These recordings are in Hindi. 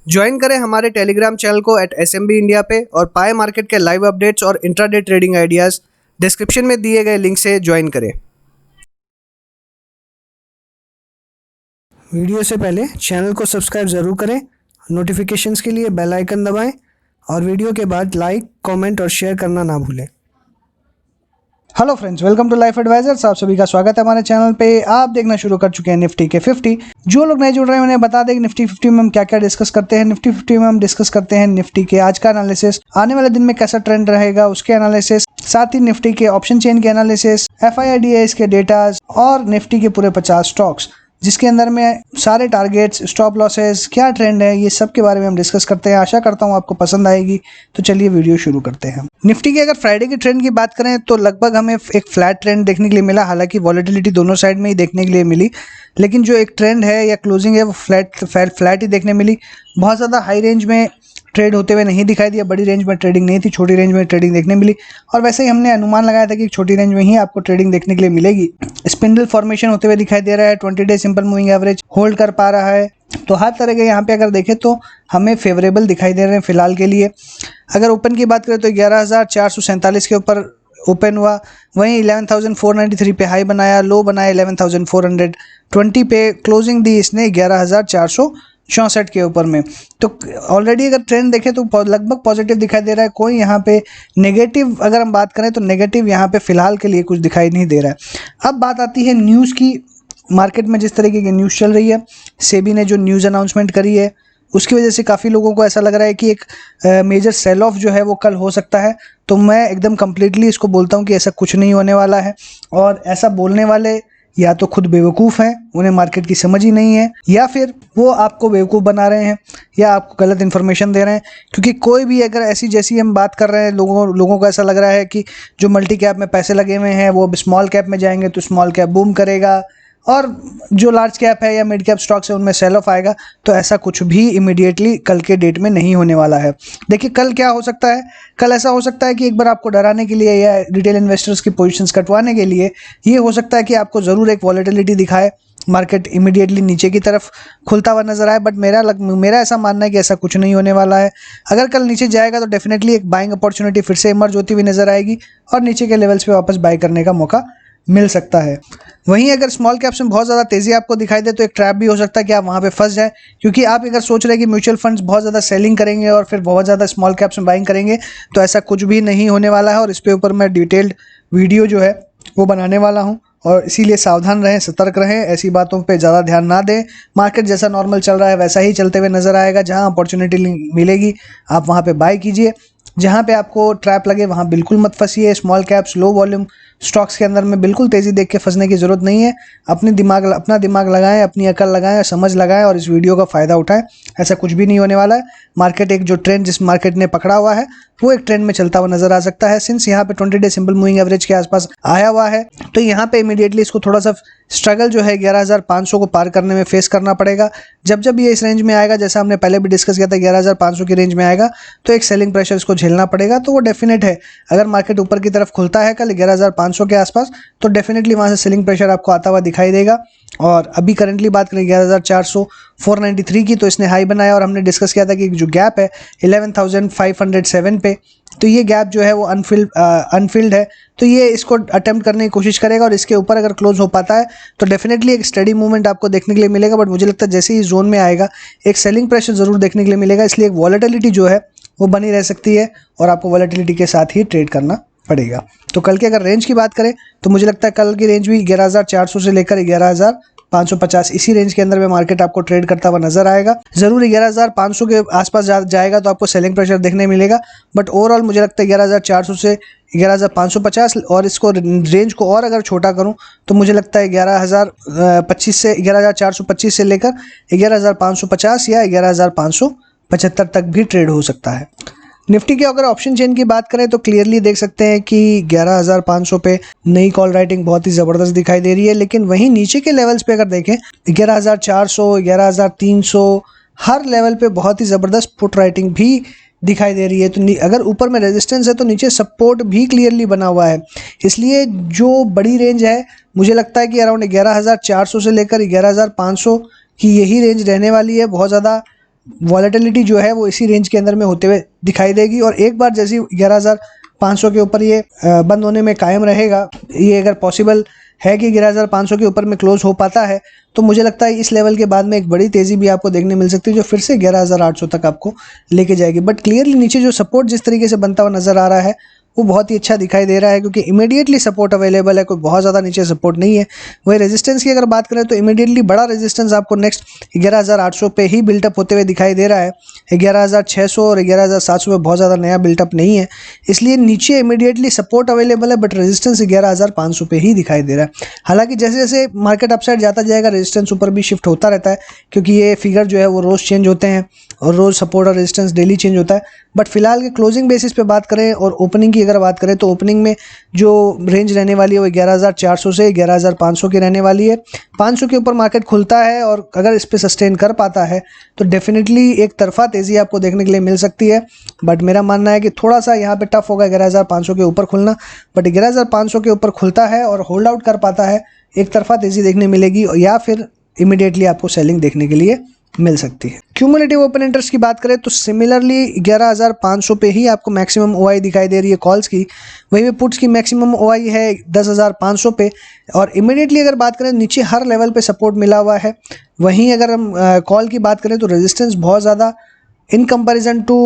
ज्वाइन करें हमारे टेलीग्राम चैनल को @SMB इंडिया पे और पाए मार्केट के लाइव अपडेट्स और इंट्राडे ट्रेडिंग आइडियाज़ डिस्क्रिप्शन में दिए गए लिंक से ज्वाइन करें। वीडियो से पहले चैनल को सब्सक्राइब ज़रूर करें, नोटिफिकेशंस के लिए बेल आइकन दबाएं और वीडियो के बाद लाइक, कमेंट और शेयर करना ना भूलें। Hello friends, welcome to life advisors. आप सभी का स्वागत है हमारे चैनल पे। आप देखना शुरू कर चुके हैं निफ्टी के 50। जो लोग नए जुड़ रहे हैं उन्हें बता दें कि निफ्टी 50 में हम क्या क्या डिस्कस करते हैं। निफ्टी 50 में हम डिस्कस करते हैं निफ्टी के आज का एनालिसिस, आने वाले दिन में कैसा ट्रेंड रहेगा उसके एनालिसिस, साथ ही निफ्टी के ऑप्शन चेन के एनालिसिस, FIDs के डेटाज और निफ्टी के पूरे 50 स्टॉक्स, जिसके अंदर में सारे टारगेट्स, स्टॉप लॉसेस, क्या ट्रेंड है, ये सब के बारे में हम डिस्कस करते हैं। आशा करता हूँ आपको पसंद आएगी। तो चलिए वीडियो शुरू करते हैं। निफ्टी की अगर फ्राइडे की ट्रेंड की बात करें तो लगभग हमें एक फ्लैट ट्रेंड देखने के लिए मिला। हालांकि वॉलेटिलिटी दोनों साइड में ही देखने के लिए मिली, लेकिन जो एक ट्रेंड है या क्लोजिंग है वो फ्लैट ही देखने मिली। बहुत ज़्यादा हाई रेंज में ट्रेड होते हुए नहीं दिखाई दिया, बड़ी रेंज में ट्रेडिंग नहीं थी, छोटी रेंज में ट्रेडिंग देखने मिली। और वैसे ही हमने अनुमान लगाया था कि छोटी रेंज में ही आपको ट्रेडिंग देखने के लिए मिलेगी। स्पिंडल फॉर्मेशन होते हुए दिखाई दे रहा है, 20 day simple moving average hold कर पा रहा है। तो हर तरह के यहाँ पे अगर देखें तो हमें फेवरेबल दिखाई दे रहे हैं फिलहाल के लिए। अगर ओपन की बात करें तो 11,447 के ऊपर ओपन हुआ, वहीं 11,493 पे हाई बनाया, लो बनाया 11,420 पे, क्लोजिंग दी इसने 11,464 के ऊपर में। तो ऑलरेडी अगर ट्रेंड देखें तो लगभग पॉजिटिव दिखाई दे रहा है। कोई यहाँ पे नेगेटिव अगर हम बात करें तो नेगेटिव यहाँ पे फिलहाल के लिए कुछ दिखाई नहीं दे रहा है। अब बात आती है न्यूज़ की। मार्केट में जिस तरीके की न्यूज़ चल रही है, सेबी ने जो न्यूज़ अनाउंसमेंट करी है उसकी वजह से काफ़ी लोगों को ऐसा लग रहा है कि एक मेजर सेल ऑफ जो है वो कल हो सकता है। तो मैं एकदम कम्प्लीटली इसको बोलता हूँ कि ऐसा कुछ नहीं होने वाला है। और ऐसा बोलने वाले या तो खुद बेवकूफ़ हैं, उन्हें मार्केट की समझ ही नहीं है, या फिर वो आपको बेवकूफ़ बना रहे हैं या आपको गलत इन्फॉर्मेशन दे रहे हैं। क्योंकि कोई भी अगर ऐसी जैसी हम बात कर रहे हैं, लोगों को ऐसा लग रहा है कि जो मल्टी कैप में पैसे लगे हुए हैं वो अब स्मॉल कैप में जाएंगे तो स्मॉल कैप बूम करेगा, और जो लार्ज कैप है या मिड कैप स्टॉक्स है उनमें सेल ऑफ आएगा। तो ऐसा कुछ भी इमीडिएटली कल के डेट में नहीं होने वाला है। देखिए कल क्या हो सकता है, कल ऐसा हो सकता है कि एक बार आपको डराने के लिए या रिटेल इन्वेस्टर्स की पोजीशंस कटवाने के लिए ये हो सकता है कि आपको ज़रूर एक वॉलेटिलिटी दिखाए, मार्केट इमीडिएटली नीचे की तरफ खुलता हुआ नजर आए। बट मेरा ऐसा मानना है कि ऐसा कुछ नहीं होने वाला है। अगर कल नीचे जाएगा तो डेफिनेटली एक बाइंग अपॉर्चुनिटी फिर से इमर्ज होती हुई नजर आएगी और नीचे के लेवल्स पे वापस बाय करने का मौका मिल सकता है। वहीं अगर स्मॉल कैप्स में बहुत ज़्यादा तेज़ी आपको दिखाई दे तो एक ट्रैप भी हो सकता है कि आप वहाँ पे फंस जाए। क्योंकि आप अगर सोच रहे हैं कि म्यूचुअल फंड्स बहुत ज़्यादा सेलिंग करेंगे और फिर बहुत ज़्यादा स्मॉल कैप्स में बाइंग करेंगे, तो ऐसा कुछ भी नहीं होने वाला है। और इस पे ऊपर मैं डिटेल्ड वीडियो जो है वो बनाने वाला हूँ, और इसीलिए सावधान रहें, सतर्क रहें, ऐसी बातों पे ज़्यादा ध्यान ना दें। मार्केट जैसा नॉर्मल चल रहा है वैसा ही चलते हुए नज़र आएगा। जहाँ अपॉर्चुनिटी मिलेगी आप वहाँ पे बाय कीजिए, जहाँ पे आपको ट्रैप लगे वहाँ बिल्कुल मत फंसिए। Small caps, low volume stocks के अंदर में बिल्कुल तेज़ी देख के फंसने की ज़रूरत नहीं है। अपना दिमाग लगाएं, अपनी अकल लगाएं, समझ लगाएं और इस वीडियो का फ़ायदा उठाएं। ऐसा कुछ भी नहीं होने वाला है। मार्केट एक जो ट्रेंड जिस मार्केट ने पकड़ा हुआ है वो एक ट्रेंड में चलता हुआ नजर आ सकता है। सिंस यहाँ पे 20 डे सिंपल मूविंग एवरेज के आसपास आया हुआ है, तो यहाँ पे इमीडिएटली इसको थोड़ा सा स्ट्रगल जो है 11,500 को पार करने में फेस करना पड़ेगा। जब ये इस रेंज में आएगा, जैसा हमने पहले भी डिस्कस किया था, 11,500 की रेंज में आएगा तो एक सेलिंग प्रेशर इसको झेलना पड़ेगा। तो वो डेफिनेट है, अगर मार्केट ऊपर की तरफ खुलता है कल 11,500 के आसपास तो डेफिनेटली वहाँ से सेलिंग प्रेशर आपको आता हुआ दिखाई देगा। और अभी करंटली बात करें 11,493 की, तो इसने हाई बनाया और हमने डिस्कस किया था कि जो गैप है 11,507 पे, तो ये गैप जो है वो अनफिल्ड है। तो ये इसको अटेम्प्ट करने की कोशिश करेगा और इसके ऊपर अगर क्लोज हो पाता है तो डेफिनेटली एक स्टडी मूवमेंट आपको देखने के लिए मिलेगा। बट मुझे लगता है जैसे ही जोन में आएगा एक सेलिंग प्रेशर ज़रूर देखने के लिए मिलेगा। इसलिए एक वॉलेटिलिटी जो है वो बनी रह सकती है और आपको वॉलेटिलिटी के साथ ही ट्रेड करना पड़ेगा। तो कल की अगर रेंज की बात करें तो मुझे लगता है कल की रेंज भी 11,400 से लेकर 11,550 इसी रेंज के अंदर में मार्केट आपको ट्रेड करता हुआ नजर आएगा। जरूर 11,500 के आसपास जाएगा तो आपको सेलिंग प्रेशर देखने मिलेगा। बट ओवरऑल मुझे लगता है 11,400 से 11,550, और इसको रेंज को और अगर छोटा करूं तो मुझे लगता है 11,425 से लेकर 11,550 या 11,575 तक भी ट्रेड हो सकता है। निफ्टी के अगर ऑप्शन चेन की बात करें तो क्लियरली देख सकते हैं कि 11,500 पे नई कॉल राइटिंग बहुत ही ज़बरदस्त दिखाई दे रही है। लेकिन वहीं नीचे के लेवल्स पे अगर देखें 11,400, 11,300 हर लेवल पे बहुत ही ज़बरदस्त पुट राइटिंग भी दिखाई दे रही है। तो अगर ऊपर में रेजिस्टेंस है तो नीचे सपोर्ट भी क्लियरली बना हुआ है। इसलिए जो बड़ी रेंज है मुझे लगता है कि अराउंड 11,400 से लेकर 11,500 की यही रेंज रहने वाली है। बहुत ज़्यादा वॉलेटिलिटी जो है वो इसी रेंज के अंदर में होते हुए दिखाई देगी। और एक बार जैसे 11,500 के ऊपर ये बंद होने में कायम रहेगा, ये अगर पॉसिबल है कि 11,500 के ऊपर में क्लोज हो पाता है, तो मुझे लगता है इस लेवल के बाद में एक बड़ी तेज़ी भी आपको देखने मिल सकती है, जो फिर से 11,800 तक आपको लेके जाएगी। बट क्लियरली नीचे जो सपोर्ट जिस तरीके से बनता हुआ नज़र आ रहा है वो बहुत ही अच्छा दिखाई दे रहा है, क्योंकि इमीडिएटली सपोर्ट अवेलेबल है, कोई बहुत ज़्यादा नीचे सपोर्ट नहीं है। वही रेजिस्टेंस की अगर बात करें तो इमीडिएटली बड़ा रेजिस्टेंस आपको नेक्स्ट 11,800 पे ही बिल्टअप होते हुए दिखाई दे रहा है। 11,600 और 11,700 में बहुत ज़्यादा नया बिल्टअप नहीं है, इसलिए नीचे इमीडिएटली सपोर्ट अवेलेबल है, बट रेजिस्टेंस 11,500 पे ही दिखाई दे रहा है। हालांकि जैसे जैसे मार्केट अपसाइड जाता जाएगा रेजिस्टेंस ऊपर भी शिफ्ट होता रहता है, क्योंकि ये फिगर जो है वो रोज़ चेंज होते हैं और रोज़ सपोर्ट और रेजिस्टेंस डेली चेंज होता है। बट फिलहाल के क्लोजिंग बेसिस पे बात करें और ओपनिंग की अगर बात करें तो ओपनिंग में जो रेंज रहने वाली है वो 11,400 से 11,500 की रहने वाली है। 500 के ऊपर मार्केट खुलता है और अगर इस पे सस्टेन कर पाता है तो डेफिनेटली एक तरफा तेज़ी आपको देखने के लिए मिल सकती है। बट मेरा मानना है कि थोड़ा सा यहाँ पे टफ होगा 11,500 के ऊपर खुलना, बट 11,500 के ऊपर खुलता है और होल्ड आउट कर पाता है, एक तरफा तेज़ी देखने मिलेगी, या फिर इमीडिएटली आपको सेलिंग देखने के लिए मिल सकती है। क्यूमुलेटिव ओपन इंटरेस्ट की बात करें तो सिमिलरली 11,500 पे ही आपको मैक्सिमम ओआई दिखाई दे रही है कॉल्स की, वहीं पे पुट्स की मैक्सिमम ओआई है 10,500 पे। और इमीडिएटली अगर बात करें नीचे हर लेवल पे सपोर्ट मिला हुआ है। वहीं अगर हम कॉल की बात करें तो रेजिस्टेंस बहुत ज़्यादा इन कंपैरिजन टू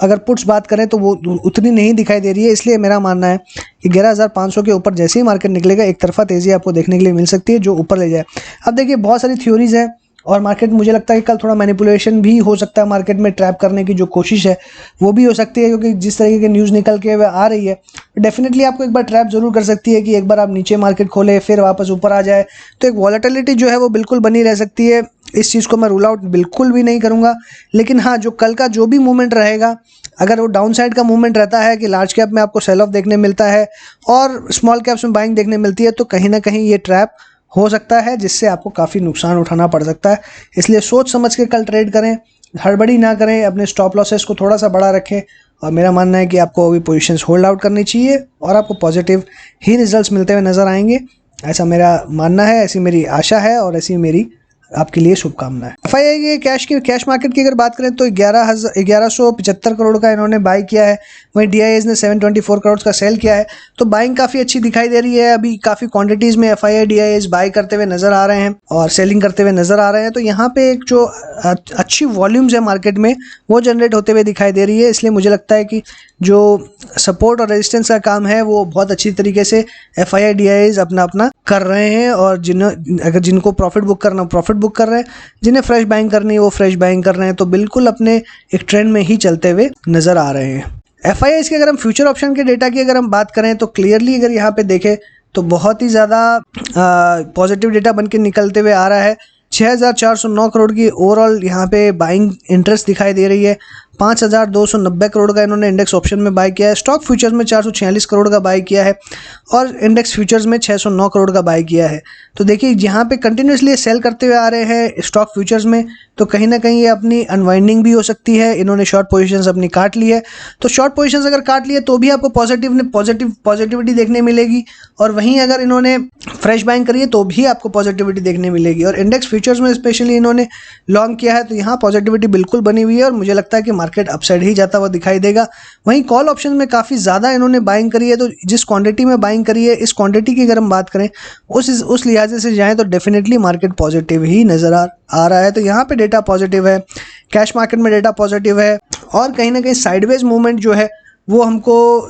अगर पुट्स बात करें तो वो उतनी नहीं दिखाई दे रही है, इसलिए मेरा मानना है कि 11,500 के ऊपर जैसे ही मार्केट निकलेगा एक तरफा तेज़ी आपको देखने के लिए मिल सकती है जो ऊपर ले जाए। अब देखिए बहुत सारी थ्योरीज हैं और मार्केट मुझे लगता है कि कल थोड़ा मैनिपुलेशन भी हो सकता है, मार्केट में ट्रैप करने की जो कोशिश है वो भी हो सकती है, क्योंकि जिस तरीके की न्यूज़ निकल के आ रही है डेफिनेटली आपको एक बार ट्रैप जरूर कर सकती है कि एक बार आप नीचे मार्केट खोले फिर वापस ऊपर आ जाए, तो एक वॉलेटिलिटी जो है वो बिल्कुल बनी रह सकती है। इस चीज़ को मैं रूल आउट बिल्कुल भी नहीं करूँगा, लेकिन हाँ जो कल का जो भी मूवमेंट रहेगा, अगर वो डाउन साइड का मूवमेंट रहता है कि लार्ज कैप में आपको सेल ऑफ देखने मिलता है और स्मॉल कैप्स में बाइंग देखने मिलती है, तो कहीं ना कहीं ये ट्रैप हो सकता है जिससे आपको काफ़ी नुकसान उठाना पड़ सकता है। इसलिए सोच समझ के कल ट्रेड करें, हड़बड़ी ना करें, अपने स्टॉप लॉसेस को थोड़ा सा बड़ा रखें। और मेरा मानना है कि आपको अभी पोजीशंस होल्ड आउट करनी चाहिए और आपको पॉजिटिव ही रिजल्ट्स मिलते हुए नज़र आएंगे, ऐसा मेरा मानना है, ऐसी मेरी आशा है और ऐसी मेरी आपके लिए शुभकामनाएं। एफआईआई के कैश मार्केट की अगर बात करें तो 1175 करोड़ का इन्होंने बाई किया है, वहीं डीआईएस ने 724 करोड़ का सेल किया है, तो बाइंग काफ़ी अच्छी दिखाई दे रही है। अभी काफ़ी क्वांटिटीज़ में एफआईआई डीआईएस बाई करते हुए नज़र आ रहे हैं और सेलिंग करते हुए नज़र आ रहे हैं, तो यहाँ पे एक जो अच्छी वॉल्यूम्स है मार्केट में वो जनरेट होते हुए दिखाई दे रही है। इसलिए मुझे लगता है कि जो सपोर्ट और रेजिस्टेंस का काम है वो बहुत अच्छी तरीके से एफआईआई डीआईएस अपना कर रहे हैं, और जिनको प्रॉफिट बुक करना प्रॉफिट बुक कर रहे हैं, जिन्हें फ्रेश बाइंग करनी है वो फ्रेश बाइंग कर रहे हैं, तो बिल्कुल अपने एक ट्रेंड में ही चलते हुए नज़र आ रहे हैं। एफआईआई के अगर हम फ्यूचर ऑप्शन के डेटा की अगर हम बात करें तो क्लियरली अगर यहाँ पे देखें तो बहुत ही ज़्यादा पॉजिटिव डेटा बन के निकलते हुए आ रहा है। 6,409 करोड़ की ओवरऑल यहाँ पे बाइंग इंटरेस्ट दिखाई दे रही है। 5,290 करोड़ का इन्होंने इंडेक्स ऑप्शन में बाई किया है, स्टॉक फ्यूचर्स में 446 करोड़ का बाई किया है और इंडेक्स फ्यूचर्स में 609 करोड़ का बाई किया है। तो देखिए यहाँ पे कंटिन्यूसली सेल करते हुए आ रहे हैं स्टॉक फ्यूचर्स में, तो कहीं ना कहीं ये अपनी अनवाइंडिंग भी हो सकती है। इन्होंने शॉर्ट पोजीशंस अपनी काट ली है, तो शॉर्ट पोजीशंस अगर काट लिए तो भी आपको पॉजिटिविटी देखने मिलेगी, और वहीं अगर इन्होंने फ्रेश बाइंग करी है तो भी आपको पॉजिटिविटी देखने मिलेगी। और इंडेक्स फ्यूचर्स में स्पेशली इन्होंने लॉन्ग किया है, तो यहाँ पॉजिटिविटी बिल्कुल बनी हुई है और मुझे लगता है कि मार्केट अपसाइड ही जाता हुआ दिखाई देगा। वहीं कॉल ऑप्शन में काफ़ी ज़्यादा इन्होंने बाइंग करी है, तो जिस क्वांटिटी में बाइंग करी है इस क्वांटिटी की अगर हम बात करें उस लिहाजे से जाएँ तो डेफिनेटली मार्केट पॉजिटिव ही नज़र आ रहा है। तो यहाँ पे डेटा पॉजिटिव है, कैश मार्केट में डेटा पॉजिटिव है, और कहीं ना कहीं साइडवेज मूवमेंट जो है वो हमको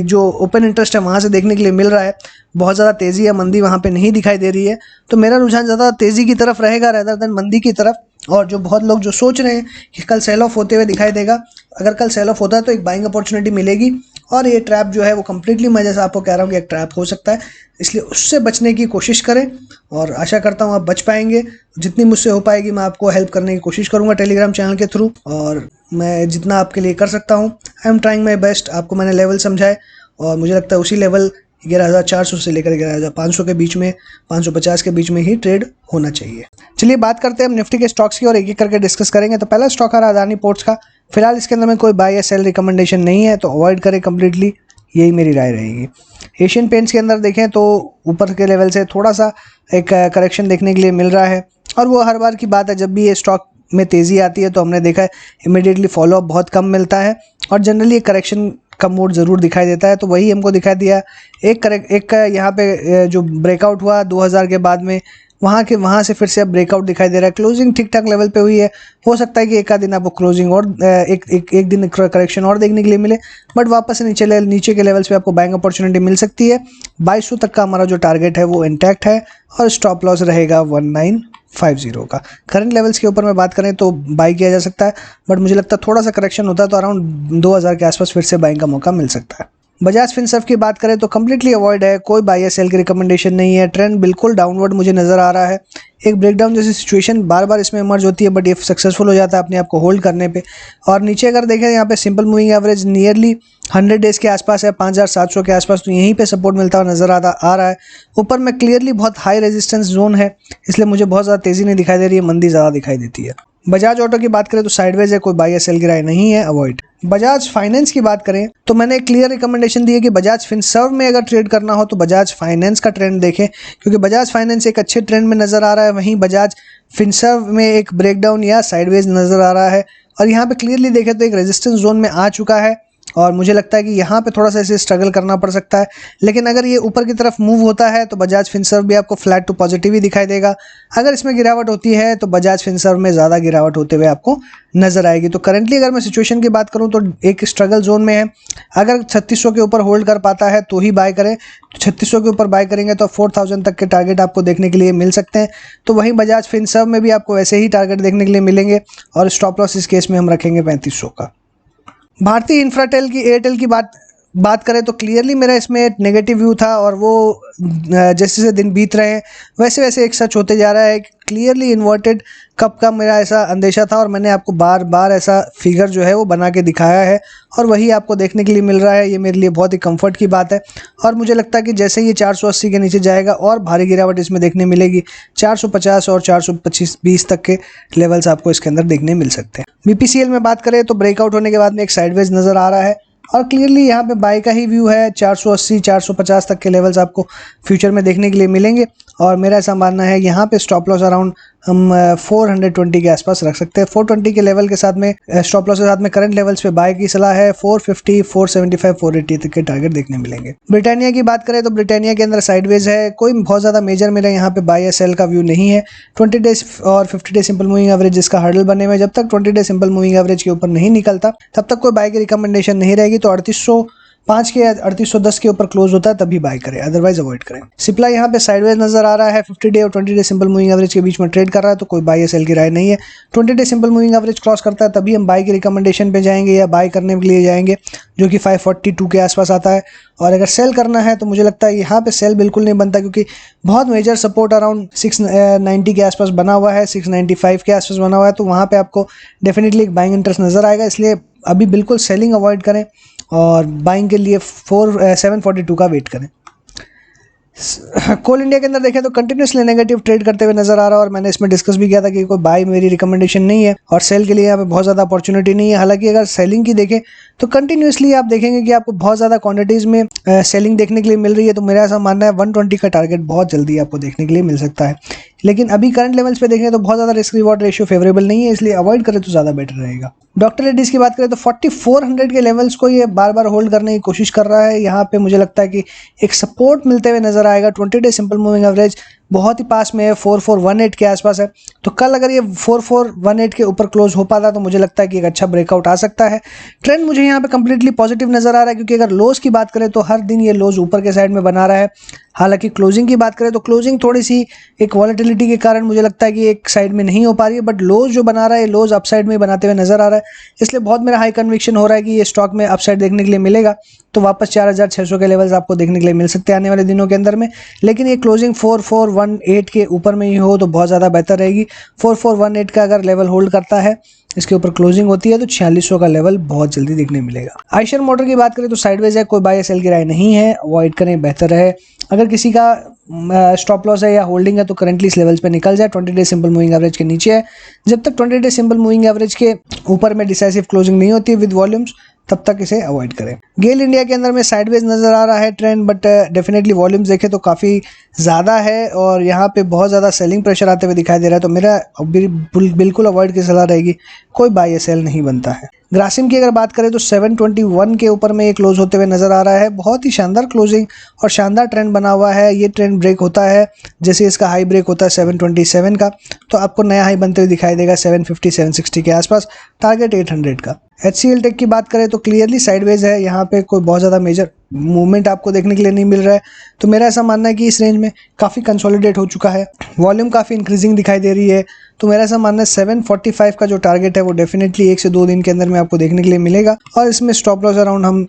जो ओपन इंटरेस्ट है वहाँ से देखने के लिए मिल रहा है। बहुत ज़्यादा तेज़ी या मंदी वहाँ पे नहीं दिखाई दे रही है, तो मेरा रुझान ज़्यादा तेज़ी की तरफ रहेगा रेदर देन मंदी की तरफ। और जो बहुत लोग जो सोच रहे हैं कि कल सेल ऑफ होते हुए दिखाई देगा, अगर कल सेल ऑफ होता है तो एक बाइंग अपॉर्चुनिटी मिलेगी, और ये ट्रैप जो है वो कम्प्लीटली मैं जैसा आपको कह रहा हूँ कि एक ट्रैप हो सकता है, इसलिए उससे बचने की कोशिश करें और आशा करता हूँ आप बच पाएंगे। जितनी मुझसे हो पाएगी मैं आपको हेल्प करने की कोशिश करूँगा टेलीग्राम चैनल के थ्रू, और मैं जितना आपके लिए कर सकता हूँ I am trying my best. आपको मैंने लेवल समझाए और मुझे लगता है उसी लेवल 11,400 से लेकर 11,500 के बीच में, 550 के बीच में ही ट्रेड होना चाहिए। चलिए बात करते हैं हम निफ्टी के स्टॉक्स की और एक एक करके डिस्कस करेंगे। तो पहला स्टॉक है अदानी पोर्ट्स का। फिलहाल इसके अंदर में कोई बाय या सेल रिकमेंडेशन नहीं है, तो अवॉइड करें कम्प्लीटली, यही मेरी राय रहेगी। एशियन पेंट्स के अंदर देखें तो ऊपर के लेवल से थोड़ा सा एक करेक्शन देखने के लिए मिल रहा है, और वो हर बार की बात है जब भी ये स्टॉक में तेज़ी आती है तो हमने देखा है इमीडिएटली फॉलोअप बहुत कम मिलता है और जनरली करेक्शन का मोड ज़रूर दिखाई देता है। तो वही हमको दिखाई दिया एक यहाँ पे जो ब्रेकआउट हुआ 2000 के बाद में, वहाँ से फिर से अब ब्रेकआउट दिखाई दे रहा है। क्लोजिंग ठीक ठाक लेवल पे हुई है, हो सकता है कि एक आध दिन आपको क्लोजिंग और एक दिन करेक्शन और देखने के लिए मिले, बट वापस से नीचे के लेवल्स पे आपको बाइंग अपॉर्चुनिटी मिल सकती है। 2200 तक का हमारा जो टारगेट है वो इंटैक्ट है और स्टॉप लॉस रहेगा 1950 का। करंट लेवल्स के ऊपर में बात करें तो बाई किया जा सकता है, बट मुझे लगता है थोड़ा सा करेक्शन होता है तो अराउंड 2000 के आसपास फिर से बाइंग का मौका मिल सकता है। बजाज फिनसर्व की बात करें तो कम्प्लीटली अवॉइड है, कोई बाय या सेल की रिकमेंडेशन नहीं है। ट्रेंड बिल्कुल डाउनवर्ड मुझे नज़र आ रहा है। एक ब्रेकडाउन जैसी सिचुएशन बार बार इसमें इमर्ज होती है, बट ये सक्सेसफुल हो जाता है अपने आप को होल्ड करने पे। और नीचे अगर देखें यहाँ पे simple moving average nearly 100 days के आसपास है, 5700 के आसपास, तो यहीं पे सपोर्ट मिलता हुआ नज़र आ रहा है। ऊपर में क्लियरली बहुत हाई रेजिस्टेंस जोन है, इसलिए मुझे बहुत ज़्यादा तेज़ी नहीं दिखाई दे रही है, मंदी ज़्यादा दिखाई देती है। बजाज ऑटो की बात करें तो साइडवेज है, कोई बाय या सेल की राय नहीं है, अवॉइड। बजाज फाइनेंस की बात करें तो मैंने एक क्लियर रिकमेंडेशन दी है कि बजाज फिनसर्व में अगर ट्रेड करना हो तो बजाज फाइनेंस का ट्रेंड देखें, क्योंकि बजाज फाइनेंस एक अच्छे ट्रेंड में नज़र आ रहा है। वहीं बजाज फिनसर्व में एक ब्रेकडाउन या साइडवेज नज़र आ रहा है और यहाँ पे क्लियरली देखें तो एक रेजिस्टेंस जोन में आ चुका है और मुझे लगता है कि यहाँ पे थोड़ा सा इसे स्ट्रगल करना पड़ सकता है। लेकिन अगर ये ऊपर की तरफ मूव होता है तो बजाज फिनसर्व भी आपको फ्लैट टू पॉजिटिव ही दिखाई देगा। अगर इसमें गिरावट होती है तो बजाज फिनसर्व में ज़्यादा गिरावट होते हुए आपको नज़र आएगी। तो करंटली अगर मैं सिचुएशन की बात करूँ तो एक स्ट्रगल जोन में है। अगर 3600 के ऊपर होल्ड कर पाता है तो ही बाय करें, तो 3600 के ऊपर बाय करेंगे तो 4000 तक के टारगेट आपको देखने के लिए मिल सकते हैं। तो वहीं बजाज फिनसर्व में भी आपको वैसे ही टारगेट देखने के लिए मिलेंगे और स्टॉप लॉस इस केस में हम रखेंगे 3500 का। भारतीय इंफ्राटेल की एयरटेल की बात करें तो क्लियरली मेरा इसमें एक नेगेटिव व्यू था और वो जैसे जैसे दिन बीत रहे हैं वैसे वैसे एक सच होते जा रहा है। क्लियरली इन्वर्टेड कप का मेरा ऐसा अंदेशा था और मैंने आपको बार बार ऐसा फिगर जो है वो बना के दिखाया है और वही आपको देखने के लिए मिल रहा है। ये मेरे लिए बहुत ही कंफर्ट की बात है और मुझे लगता है कि जैसे ये 480 के नीचे जाएगा और भारी गिरावट इसमें देखने मिलेगी। 450 और 425-20 तक के लेवल्स आपको इसके अंदर देखने मिल सकते हैं। BPCL में बात करें तो ब्रेकआउट होने के बाद में एक साइडवेज नज़र आ रहा है और क्लियरली यहाँ पे बाय का ही व्यू है। 480 450 तक के लेवल्स आपको फ्यूचर में देखने के लिए मिलेंगे और मेरा ऐसा मानना है यहाँ पे स्टॉप लॉस अराउंड हम 420 के आसपास रख सकते हैं। 420 के लेवल के साथ में स्टॉप लॉस के साथ में करंट लेवल्स पे बाय की सलाह है। 450 475 480 तक के टारगेट देखने मिलेंगे। ब्रिटानिया की बात करें तो ब्रिटानिया के अंदर साइडवेज है, कोई बहुत ज़्यादा मेजर मेरा यहाँ पे बाय या सेल का व्यू नहीं है। 20 डेज और 50 डे सिंपल मूविंग एवरेज जिसका हर्डल बने हुए, जब तक 20 डे सिंपल मूविंग एवरेज के ऊपर नहीं निकलता तब तक कोई बाय की रिकमेंडेशन नहीं रहेगी। तो 3805 के 3810 के ऊपर क्लोज होता है तभी बाय करें, अदरवाइज अवॉइड करें। सिप्ला यहाँ पे साइडवेज नजर आ रहा है, 50 डे और 20 डे सिंपल मूविंग एवरेज के बीच में ट्रेड कर रहा है, तो कोई बाय या सेल की राय नहीं है। 20 day simple moving average cross करता है तभी हम बाय की रिकमेंडेशन पे जाएंगे या बाय करने के लिए जाएंगे, जो कि 542 के आसपास आता है। और अगर सेल करना है तो मुझे लगता है यहाँ पे सेल बिल्कुल नहीं बनता, क्योंकि बहुत मेजर सपोर्ट अराउंड 690 के आसपास बना हुआ है, 695 के आसपास बना हुआ है, तो वहाँ पे आपको डेफिनेटली एक बाइंग इंटरेस्ट नज़र आएगा। इसलिए अभी बिल्कुल सेलिंग अवॉइड करें और बाइंग के लिए 742 का वेट करें। कोल इंडिया के अंदर देखें तो कंटिन्यूसली नेगेटिव ट्रेड करते हुए नजर आ रहा है और मैंने इसमें डिस्कस भी किया था कि कोई बाय मेरी रिकमेंडेशन नहीं है और सेल के लिए यहाँ पे बहुत ज़्यादा अपॉर्चुनिटी नहीं है। हालांकि अगर सेलिंग की देखें तो कंटिन्यूसली आप देखेंगे कि आपको बहुत ज़्यादा क्वांटिटीज़ में सेलिंग देखने के लिए मिल रही है। तो मेरा ऐसा मानना है 120 का टारगेट बहुत जल्दी आपको देखने के लिए मिल सकता है। लेकिन अभी करंट लेवल्स पे देखें तो बहुत ज़्यादा रिस्क रिवॉर्ड रेशियो फेवरेबल नहीं है, इसलिए अवॉइड करें तो ज़्यादा बेटर रहेगा। डॉक्टर रेड्डीज की बात करें तो 4400 के लेवल्स को ये बार बार होल्ड करने की कोशिश कर रहा है। यहाँ पे मुझे लगता है कि एक सपोर्ट मिलते हुए नजर आएगा। 20 डे सिंपल मूविंग एवरेज बहुत ही पास में है, 4418 के आसपास है। तो कल अगर ये 4418 के ऊपर क्लोज हो पाता तो मुझे लगता है कि एक अच्छा ब्रेकआउट आ सकता है। ट्रेंड मुझे यहाँ पे कंप्लीटली पॉजिटिव नजर आ रहा है, क्योंकि अगर लोज की बात करें तो हर दिन ये लोज ऊपर के साइड में बना रहा है। हालांकि क्लोजिंग की बात करें तो क्लोजिंग थोड़ी सी एक वॉलेटिलिटी के कारण मुझे लगता है कि एक साइड में नहीं हो पा रही है, बट लोज जो बना रहा है लोज अपसाइड में बनाते हुए नजर आ रहा है। इसलिए बहुत मेरा हाई कन्विक्शन हो रहा है कि ये स्टॉक में अपसाइड देखने के लिए मिलेगा। तो वापस 4600 के लेवल्स आपको देखने के लिए मिल सकते हैं आने वाले दिनों के अंदर में। लेकिन ये क्लोजिंग 4418 के ऊपर में ही हो तो बहुत ज़्यादा बेहतर रहेगी। 4418 का अगर लेवल होल्ड करता है, इसके ऊपर क्लोजिंग होती है, तो 4600 का लेवल बहुत जल्दी देखने मिलेगा। आयशर मोटर की बात करें तो साइडवेज है, कोई बाय या सेल की राय नहीं है, अवॉइड करें बेहतर है। अगर किसी का स्टॉप लॉस है या होल्डिंग है तो करंटली इस लेवल्स पे निकल जाए। 20 डे सिंपल मूविंग एवरेज के नीचे है। जब तक 20 डे सिंपल मूविंग एवरेज के ऊपर में डिसाइसिव क्लोजिंग नहीं होती विद वॉल्यूम्स, तब तक इसे अवॉइड करें। गेल इंडिया के अंदर में साइडवेज नजर आ रहा है ट्रेंड, बट डेफिनेटली वॉल्यूम्स देखें तो काफ़ी ज़्यादा है और यहाँ पे बहुत ज़्यादा सेलिंग प्रेशर आते हुए दिखाई दे रहा है। तो मेरा बिल्कुल अवॉइड की सलाह रहेगी, कोई बाय या सेल नहीं बनता है। ग्रासिम की अगर बात करें तो 721 के ऊपर में ये क्लोज होते हुए नजर आ रहा है। बहुत ही शानदार क्लोजिंग और शानदार ट्रेंड बना हुआ है। ये ट्रेंड ब्रेक होता है जैसे इसका हाई ब्रेक होता है 727 का, तो आपको नया हाई बनते हुए दिखाई देगा 750 760 के आसपास, टारगेट 800 का। HCL टेक की बात करें तो क्लियरली साइडवेज है, यहाँ पे कोई बहुत ज़्यादा मेजर मूवमेंट आपको देखने के लिए नहीं मिल रहा है। तो मेरा ऐसा मानना है कि इस रेंज में काफ़ी कंसोलिडेट हो चुका है, वॉल्यूम काफ़ी इंक्रीजिंग दिखाई दे रही है। तो मेरा ऐसा मानना है 745 का जो टारगेट है वो डेफिनेटली 1 से 2 दिन के अंदर में आपको देखने के लिए मिलेगा और इसमें स्टॉप लॉस अराउंड हम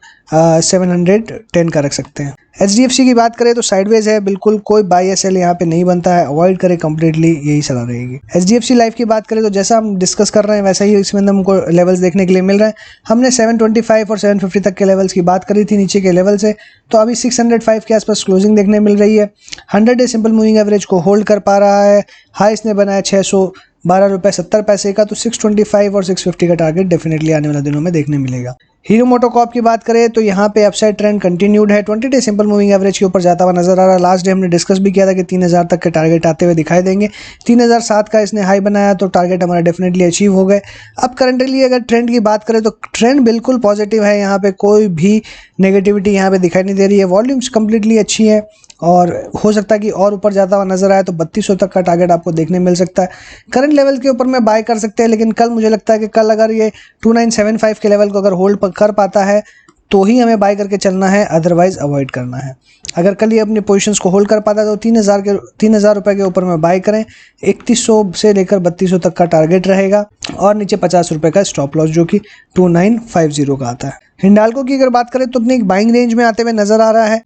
710 का रख सकते हैं। HDFC की बात करें तो साइडवेज है, बिल्कुल कोई बाय या सेल यहाँ पे नहीं बनता है, अवॉइड करें कंप्लीटली, यही सलाह रहेगी। HDFC लाइफ की बात करें तो जैसा हम डिस्कस कर रहे हैं वैसा ही इसमें हमको लेवल्स देखने के लिए मिल रहा है। हमने 725 और 750 तक के लेवल्स की बात करी थी नीचे के लेवल से, तो अभी 605 के आसपास क्लोजिंग देखने मिल रही है। 100 डे सिंपल मूविंग एवरेज को होल्ड कर पा रहा है, हाई इसने बनाया 612 रुपये 70 पैसे का, तो 625 और 650 का टारगेट डेफिनेटली आने वाले दिनों में देखने मिलेगा। हीरो मोटोकॉर्प की बात करें तो यहाँ पे अपसाइड ट्रेंड कंटिन्यूड है, 20 डे सिंपल मूविंग एवरेज के ऊपर जाता हुआ नजर आ रहा है। लास्ट डे हमने डिस्कस भी किया था कि 3000 तक के टारगेट आते हुए दिखाई देंगे। 3007 का इसने हाई बनाया तो टारगेट हमारा डेफिनेटली अचीव हो गए। अब करंटली अगर ट्रेंड की बात करें तो ट्रेंड बिल्कुल पॉजिटिव है, यहाँ पे कोई भी नेगेटिविटी यहाँ पे दिखाई नहीं दे रही है। वॉल्यूम्स कंप्लीटली अच्छी है और हो सकता है कि और ऊपर जाता हुआ नजर आए तो 3200 तक का टारगेट आपको देखने मिल सकता है। करंट लेवल के ऊपर में बाय कर सकते हैं, लेकिन कल मुझे लगता है कि कल अगर ये 2975 के लेवल को अगर होल्ड कर पाता है तो ही हमें बाय करके चलना है, अदरवाइज अवॉइड करना है। अगर कल ये अपनी पोजीशंस को होल्ड कर पाता है तो 3000 रुपये के ऊपर में बाय करें। 3100 से लेकर 3200 तक का टारगेट रहेगा और नीचे 50 रुपये का स्टॉप लॉस जो कि 2950 का आता है। हिंडाल्को की अगर बात करें तो अपनी एक बाइंग रेंज में आते हुए नजर आ रहा है।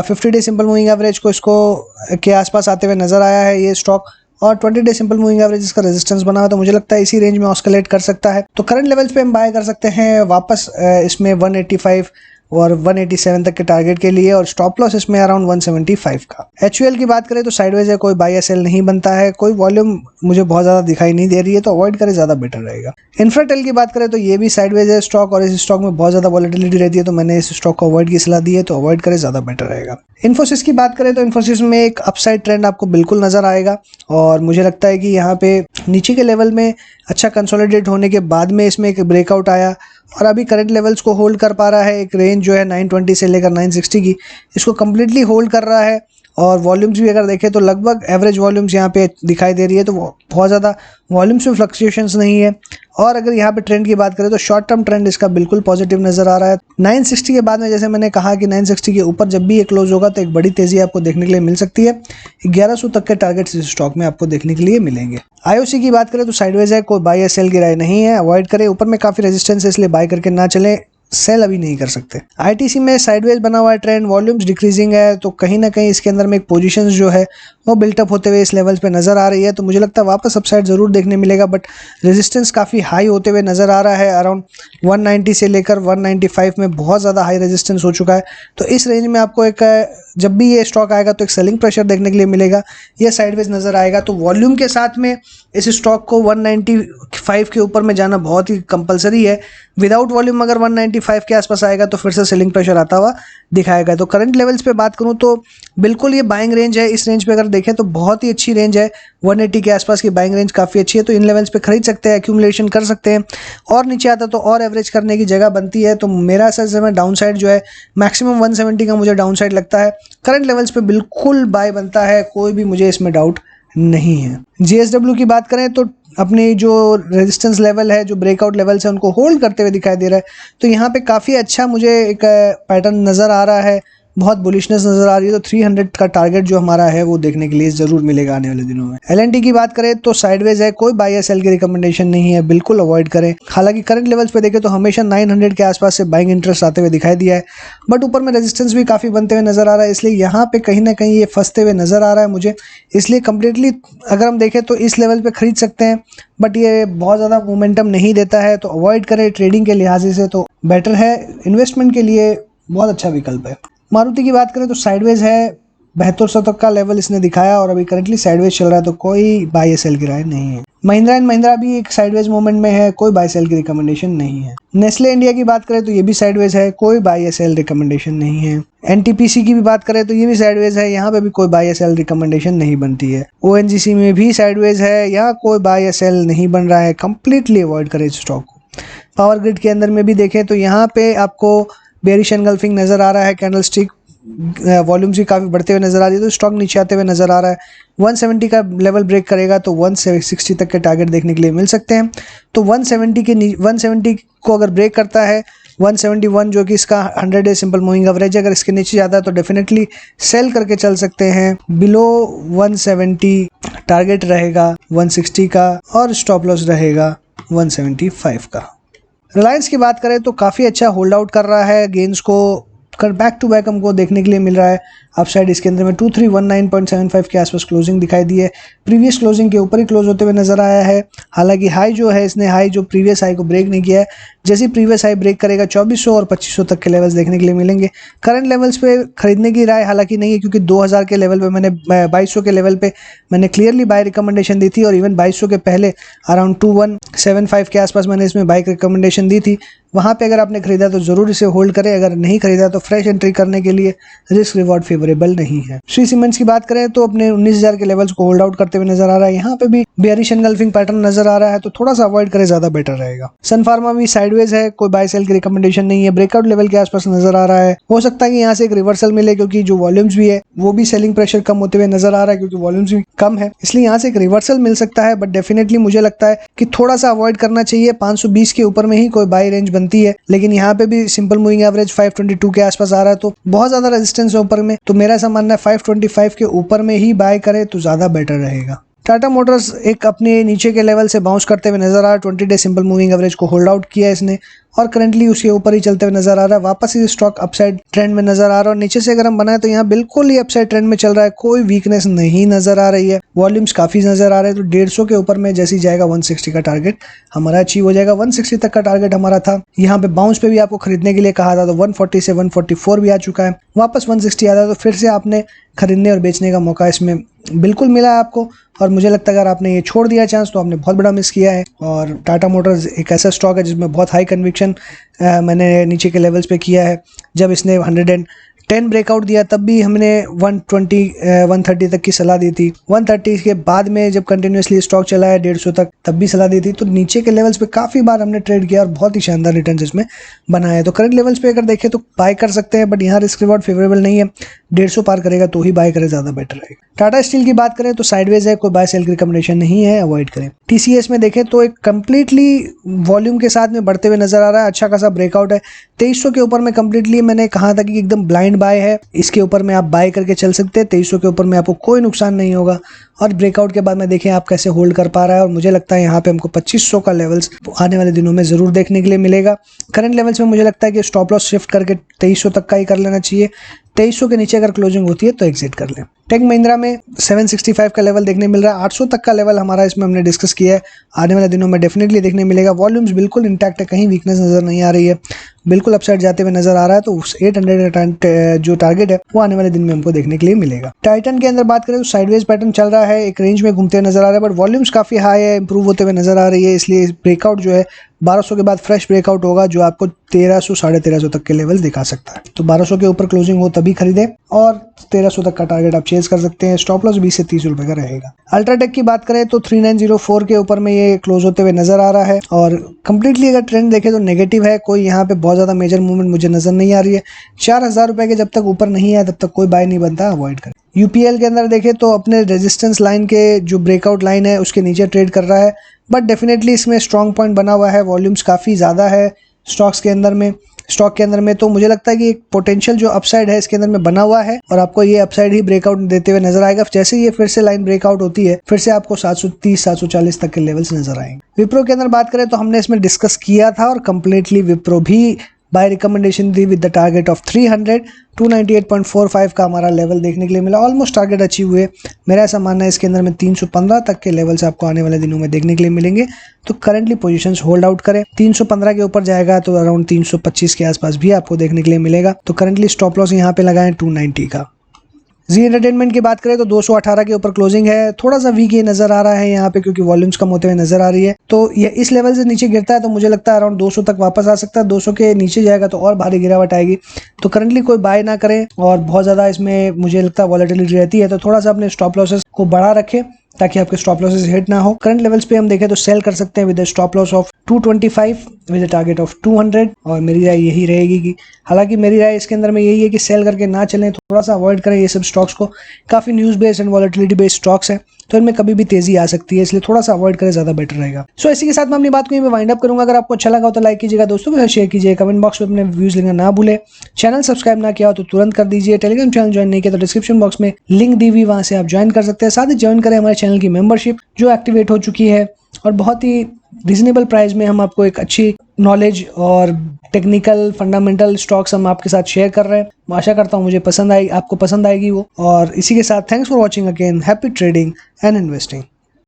50 डे सिंपल मूविंग एवरेज को इसको के आसपास आते हुए नजर आया है ये स्टॉक, और 20 डे सिंपल मूविंग एवरेज इसका रेजिस्टेंस बना हुआ, तो मुझे लगता है इसी रेंज में ऑस्किलेट कर सकता है। तो करंट लेवल्स पे हम बाय कर सकते हैं वापस इसमें 185 और 187 तक के टारगेट के लिए, और स्टॉप लॉस इसमें अराउंड 175 का। HUL की बात करें तो साइडवेज है, कोई बाय या सेल नहीं बनता है, कोई वॉल्यूम मुझे बहुत ज़्यादा दिखाई नहीं दे रही है, तो अवॉइड करें, ज़्यादा बेटर रहेगा। इन्फ्राटेल की बात करें तो ये भी साइडवेज है स्टॉक और इस स्टॉक में बहुत ज़्यादा वॉलेटिलिटी रहती है, तो मैंने इस स्टॉक को अवॉइड की सलाह दी है, तो अवॉइड करें, ज़्यादा बेटर रहेगा। इन्फोसिस की बात करें तो इन्फोसिस में एक अपसाइड ट्रेंड आपको बिल्कुल नजर आएगा और मुझे लगता है कि यहाँ पे नीचे के लेवल में अच्छा कंसोलिडेट होने के बाद में इसमें एक ब्रेकआउट आया और अभी करंट लेवल्स को होल्ड कर पा रहा है। एक रेंज जो है 920 से लेकर 960 की, इसको कम्प्लीटली होल्ड कर रहा है। और वॉल्यूम्स भी अगर देखें तो लगभग एवरेज वॉल्यूम्स यहाँ पे दिखाई दे रही है, तो बहुत ज़्यादा वॉल्यूम्स में फ्लक्चुएशंस नहीं है। और अगर यहाँ पे ट्रेंड की बात करें तो शॉर्ट टर्म ट्रेंड इसका बिल्कुल पॉजिटिव नजर आ रहा है। 960 के बाद में जैसे मैंने कहा कि 960 के ऊपर जब भी ये क्लोज होगा तो एक बड़ी तेजी आपको देखने के लिए मिल सकती है। 1100 तक के टारगेट्स इस स्टॉक में आपको देखने के लिए मिलेंगे। IOC की बात करें तो साइडवेज है, कोई बाय या सेल की राय नहीं है, अवॉइड करें। ऊपर में काफ़ी रेजिस्टेंस है इसलिए बाय करके ना चलें, सेल अभी नहीं कर सकते। ITC में साइडवेज बना हुआ है ट्रेंड, वॉल्यूम्स डिक्रीजिंग है, तो कहीं ना कहीं इसके अंदर में एक पोजीशंस जो है वो बिल्टअप होते हुए इस लेवल्स पे नज़र आ रही है, तो मुझे लगता है वापस अपसाइड ज़रूर देखने मिलेगा, बट रेजिस्टेंस काफ़ी हाई होते हुए नज़र आ रहा है। अराउंड 190 से लेकर 195 में बहुत ज़्यादा हाई रेजिस्टेंस हो चुका है, तो इस रेंज में आपको एक जब भी ये स्टॉक आएगा तो एक सेलिंग प्रेशर देखने के लिए मिलेगा, ये साइडवेज नज़र आएगा। तो वॉल्यूम के साथ में इस स्टॉक को 195 के ऊपर में जाना बहुत ही कंपलसरी है। विदाउट वॉल्यूम अगर 195 के आसपास आएगा तो फिर से सेलिंग प्रेशर आता हुआ दिखाएगा। तो करंट लेवल्स पे बात करूं तो बिल्कुल ये बाइंग रेंज है, इस रेंज पे अगर देखें तो बहुत ही अच्छी रेंज है, 180 के आसपास की बाइंग रेंज काफ़ी अच्छी है, तो इन लेवल्स पे खरीद सकते हैं, एक्यूमुलेशन कर सकते हैं, और नीचे आता तो और एवरेज करने की जगह बनती है। तो मेरा ऐसा समय डाउन साइड जो है मैक्सिमम 170 का मुझे डाउन साइड लगता है। करंट लेवल्स पे बिल्कुल बाय बनता है, कोई भी मुझे इसमें डाउट नहीं है। JSW की बात करें तो अपने जो रेजिस्टेंस लेवल है, जो ब्रेकआउट लेवल्स है, उनको होल्ड करते हुए दिखाई दे रहा है, तो यहाँ पे काफ़ी अच्छा मुझे एक पैटर्न नज़र आ रहा है, बहुत बुलिशनेस नज़र आ रही है। तो 300 का टारगेट जो हमारा है वो देखने के लिए ज़रूर मिलेगा आने वाले दिनों में। LNT की बात करें तो साइडवेज है, कोई बाय या सेल की रिकमेंडेशन नहीं है, बिल्कुल अवॉइड करें। हालांकि करंट लेवल्स पे देखें तो हमेशा 900 के आसपास से बाइंग इंटरेस्ट आते हुए दिखाई दिया है, बट ऊपर में रेजिस्टेंस भी काफ़ी बनते हुए नज़र आ रहा है, इसलिए यहाँ पे कहीं ना कहीं ये फंसते हुए नज़र आ रहा है मुझे। इसलिए कम्प्लीटली अगर हम देखें तो इस लेवल पर खरीद सकते हैं, बट ये बहुत ज़्यादा मोमेंटम नहीं देता है, तो अवॉइड करें। ट्रेडिंग के लिहाज से तो बेटर है, इन्वेस्टमेंट के लिए बहुत अच्छा विकल्प है। मारुति की बात करें तो साइडवेज है, 7200 तक का लेवल इसने दिखाया और अभी करंटली साइडवेज चल रहा है, तो कोई बाय या सेल की राय नहीं है। महिंद्रा एंड महिंद्रा भी एक साइडवेज मूवमेंट में है, कोई बाय सेल की रिकमेंडेशन नहीं है। नेस्ले इंडिया की बात करें तो ये भी साइडवेज है, कोई बाय या सेल रिकमेंडेशन नहीं है। एनटीपीसी की भी बात करें तो ये भी साइडवेज है, यहाँ पे भी कोई बाय या सेल रिकमेंडेशन नहीं बनती है। ओएनजीसी में भी साइडवेज है, यहाँ कोई बाय या सेल नहीं बन रहा है, कंप्लीटली अवॉइड करें इस स्टॉक को। पावर ग्रिड के अंदर में भी देखें तो यहाँ पे आपको बेरिश एनगल्फिंग नजर आ रहा है, कैंडलस्टिक वॉल्यूम्स भी काफ़ी बढ़ते हुए नजर आ रही है, तो स्टॉक नीचे आते हुए नजर आ रहा है। 170 का लेवल ब्रेक करेगा तो 160 तक के टारगेट देखने के लिए मिल सकते हैं। तो 170 को अगर ब्रेक करता है, 171 जो कि इसका 100 डे सिंपल मूविंग एवरेज, अगर इसके नीचे जाता है तो डेफिनेटली सेल करके चल सकते हैं। बिलो 170 टारगेट रहेगा 160 का और स्टॉप लॉस रहेगा 175 का। रिलायंस की बात करें तो काफ़ी अच्छा होल्ड आउट कर रहा है, गेंस को कर बैक टू बैक हमको देखने के लिए मिल रहा है। अपसाइड इसके अंदर में 2319.75 के आसपास क्लोजिंग दिखाई दी है, प्रीवियस क्लोजिंग के ऊपर ही क्लोज होते हुए नजर आया है। हालांकि हाई जो है, इसने हाई जो प्रीवियस हाई को ब्रेक नहीं किया है, जैसे प्रीवियस हाई ब्रेक करेगा 2400 और 2500 तक के लेवल्स देखने के लिए मिलेंगे। करंट लेवल्स पे खरीदने की राय हालांकि नहीं है, क्योंकि 2000 के लेवल पे मैंने 2200 के लेवल पे मैंने क्लियरली बाय रिकमेंडेशन दी थी, और इवन 2200 के पहले अराउंड 2175 के आसपास मैंने इसमें बाय रिकमेंडेशन दी थी। वहाँ पे अगर आपने खरीदा तो जरूर इसे होल्ड करें, अगर नहीं खरीदा तो फ्रेश एंट्री करने के लिए रिस्क रिवॉर्ड फेवरेबल नहीं है। श्री सीमेंट्स की बात करें तो अपने 19000 के लेवल्स को होल्ड आउट करते हुए नजर आ रहा है, यहाँ पे भी बेयरिश एनगल्फिंग पैटर्न नजर आ रहा है, तो थोड़ा सा अवॉइड करें, ज्यादा बेटर रहेगा। सन फार्मा भी साइडवेज है, कोई बाय सेल की रिकमेंडेशन नहीं है, ब्रेकआउट लेवल के आसपास नजर आ रहा है। हो सकता है कि यहाँ से एक रिवर्सल मिले, क्योंकि जो वॉल्यूम्स भी है वो भी सेलिंग प्रेशर कम होते हुए नजर आ रहा है, क्योंकि वॉल्यूम्स भी कम है, इसलिए यहाँ से एक रिवर्सल मिल सकता है। बट डेफिनेटली मुझे लगता है कि थोड़ा सा अवॉइड करना चाहिए। 520 के ऊपर में ही कोई बाय रेंज बनती है, लेकिन यहाँ पे भी सिंपल मूविंग एवरेज 522 के आसपास आ रहा है, तो बहुत ज्यादा रेजिस्टेंस है ऊपर में। तो मेरा ऐसा मानना है 525 के ऊपर में ही बाय करे तो ज्यादा बेटर रहेगा। टाटा मोटर्स एक अपने नीचे के लेवल से बाउंस करते हुए नजर आ रहा है, 20 डे सिंपल मूविंग एवरेज को होल्ड आउट किया है इसने, और करंटली उसके ऊपर ही चलते हुए नजर आ रहा है। वापस ही स्टॉक अपसाइड ट्रेंड में नजर आ रहा है, और नीचे से अगर हम बनाए तो यहाँ बिल्कुल ही अपसाइड ट्रेंड में चल रहा है, कोई वीकनेस नहीं नजर आ रही है, वॉल्यूम्स काफी नजर आ रहे हैं। तो 150 के ऊपर में जैसे ही जाएगा 160 का टारगेट हमारा अचीव हो जाएगा। 160 तक का टारगेट हमारा था, यहाँ पे बाउंस पे भी आपको खरीदने के लिए कहा था, तो 140 से 144 भी आ चुका है, वापस 160 आता है, तो फिर से आपने खरीदने और बेचने का मौका इसमें बिल्कुल मिला है आपको। और मुझे लगता है अगर आपने ये छोड़ दिया चांस तो आपने बहुत बड़ा मिस किया है। और टाटा मोटर्स एक ऐसा स्टॉक है जिसमें बहुत हाई कन्विक्शन मैंने नीचे के लेवल्स पे किया है। जब इसने 110 ब्रेकआउट दिया तब भी हमने 130 तक की सलाह दी थी। 130 के बाद में जब कंटिन्यूसली स्टॉक चला है 150 तक, तब भी सलाह दी थी। तो नीचे के लेवल्स पे काफ़ी बार हमने ट्रेड किया और बहुत ही शानदार रिटर्न इसमें बनाए हैं। तो करंट लेवल्स पे अगर देखें तो बाय कर सकते हैं, बट यहाँ रिस्क रिवॉर्ड फेवरेबल नहीं है। 150 पार करेगा तो ही बाय करें, ज़्यादा बेटर रहेगा। टाटा स्टील की बात करें तो साइडवेज है, कोई बाय सेल की रिकमेंडेशन नहीं है, अवॉइड करें। टीसीएस में देखें तो एक कंप्लीटली वॉल्यूम के साथ में बढ़ते हुए नजर आ रहा है, अच्छा खासा ब्रेकआउट है। 2300 के ऊपर में कंप्लीटली मैंने कहा था कि एकदम ब्लाइंड बाय है, इसके ऊपर में आप बाय करके चल सकते हैं। 2300 के ऊपर में आपको कोई नुकसान नहीं होगा, और ब्रेकआउट के बाद में देखें आप कैसे होल्ड कर पा रहा है। और मुझे लगता है यहाँ पे हमको 2500 का लेवल्स आने वाले दिनों में जरूर देखने के लिए मिलेगा। करंट लेवल्स में मुझे लगता है कि स्टॉप लॉस शिफ्ट करके 2300 तक का ही कर लेना चाहिए। 2300 के नीचे अगर क्लोजिंग होती है तो एग्जिट कर लें। टेक महिंद्रा में 765 का लेवल देखने मिल रहा है, 800 तक का लेवल हमारा इसमें हमने डिस्कस किया है, आने वाले दिनों में डेफिनेटली देखने मिलेगा। वॉल्यूम्स बिल्कुल इंटैक्ट है, कहीं वीकनेस नजर नहीं आ रही है, बिल्कुल अपसाइड जाते हुए नजर आ रहा है। तो 800 का जो टारगेट है वो आने वाले दिन में हमको देखने के लिए मिलेगा। टाइटन के अंदर बात करें तो साइडवेज पैटर्न चल रहा है, एक रेंज में घूमते हुए नजर आ रहा है, बट वॉल्यूम्स काफी हाई है, इंप्रूव होते हुए नजर आ रही है। इसलिए ब्रेकआउट जो है 1200 के बाद फ्रेश ब्रेकआउट होगा, जो आपको 1300 1350 तक के लेवल दिखा सकता है। तो 1200 के ऊपर क्लोजिंग हो तभी खरीदें, और 1300 तक का टारगेट आप चेज कर सकते हैं। स्टॉप लॉस 20 से 30 रुपए का रहेगा। अल्ट्राटेक की बात करें तो 3904 के ऊपर में ये क्लोज होते हुए नजर आ रहा है, और कंप्लीटली अगर ट्रेंड देखें तो नेगेटिव है, कोई यहाँ पे बहुत ज्यादा मेजर मूवमेंट मुझे नजर नहीं आ रही है। 4000 रुपए के जब तक ऊपर नहीं आया तब तक कोई बाय नहीं बनता, अवॉइड करें। यूपीएल के अंदर देखें तो अपने रेजिस्टेंस लाइन के जो ब्रेकआउट लाइन है उसके नीचे ट्रेड कर रहा है, बट डेफिनेटली इसमें स्ट्रॉन्ग पॉइंट बना हुआ है, वॉल्यूम्स काफ़ी ज़्यादा है स्टॉक के अंदर में। तो मुझे लगता है कि एक पोटेंशियल जो अपसाइड है इसके अंदर में बना हुआ है, और आपको ये अपसाइड ही ब्रेकआउट देते हुए नजर आएगा। जैसे ये फिर से लाइन ब्रेकआउट होती है, फिर से आपको 730 740 तक के लेवल्स नजर आएंगे। विप्रो के अंदर बात करें तो हमने इसमें डिस्कस किया था, और कंप्लीटली विप्रो भी bye recommendation the with the target of 300। 298.45 का हमारा लेवल देखने के लिए मिला, ऑलमोस्ट टारगेट अचीव हुए। मेरा ऐसा मानना है इसके अंदर में 315 तक के लेवल्स आपको आने वाले दिनों में देखने के लिए मिलेंगे। तो करंटली पोजीशंस होल्ड आउट करें। 315 के ऊपर जाएगा तो अराउंड 325 के आसपास भी आपको देखने के लिए मिलेगा। तो करंटली स्टॉप लॉस यहाँ पे लगाएं 290 का। जी एंटरटेनमेंट की बात करें तो 218 के ऊपर क्लोजिंग है, थोड़ा सा वीक ये नजर आ रहा है यहाँ पे क्योंकि वॉल्यूम्स कम होते हुए नजर आ रही है। तो ये इस लेवल से नीचे गिरता है तो मुझे लगता है अराउंड 200 तक वापस आ सकता है। 200 के नीचे जाएगा तो और भारी गिरावट आएगी। तो करंटली कोई बाय ना करें और बहुत ज़्यादा इसमें मुझे लगता है वॉलेटिलिटी रहती है, तो थोड़ा सा अपने स्टॉप लॉसेस को बढ़ा रखें ताकि आपके स्टॉप लॉसेस हिट ना हो। करंट लेवल्स पे हम देखें तो सेल कर सकते हैं with stop loss of 225 with target of 200, और मेरी राय यही रहेगी कि हालांकि मेरी राय इसके अंदर में यही है कि सेल करके ना चलें, थोड़ा सा अवॉइड करें ये सब स्टॉक्स को। काफ़ी news based and volatility based stocks है तो इनमें कभी भी तेजी आ सकती है, इसलिए थोड़ा सा अवॉइड करें, ज़्यादा बेटर रहेगा। सो इसी के साथ मैं अपनी बात को यहीं पे वाइंड अप करूंगा। अगर आपको अच्छा लगा हो तो लाइक कीजिएगा, दोस्तों के साथ शेयर कीजिए, कमेंट बॉक्स में अपने व्यूज लिखना ना भूले। चैनल सब्सक्राइब ना किया हो तो तुरंत कर दीजिए। टेलीग्राम चैनल ज्वाइन नहीं किया तो डिस्क्रिप्शन बॉक्स में लिंक दी हुई, वहां से आप ज्वाइन कर सकते हैं। साथ ही ज्वाइन करें हमारे चैनल की मेंबरशिप जो एक्टिवेट हो चुकी है, और बहुत ही रीजनेबल प्राइस में हम आपको एक अच्छी नॉलेज और टेक्निकल फंडामेंटल स्टॉक्स हम आपके साथ शेयर कर रहे हैं। मैं आशा करता हूँ मुझे पसंद आई, आपको पसंद आएगी वो। और इसी के साथ thanks for watching again, happy trading and investing.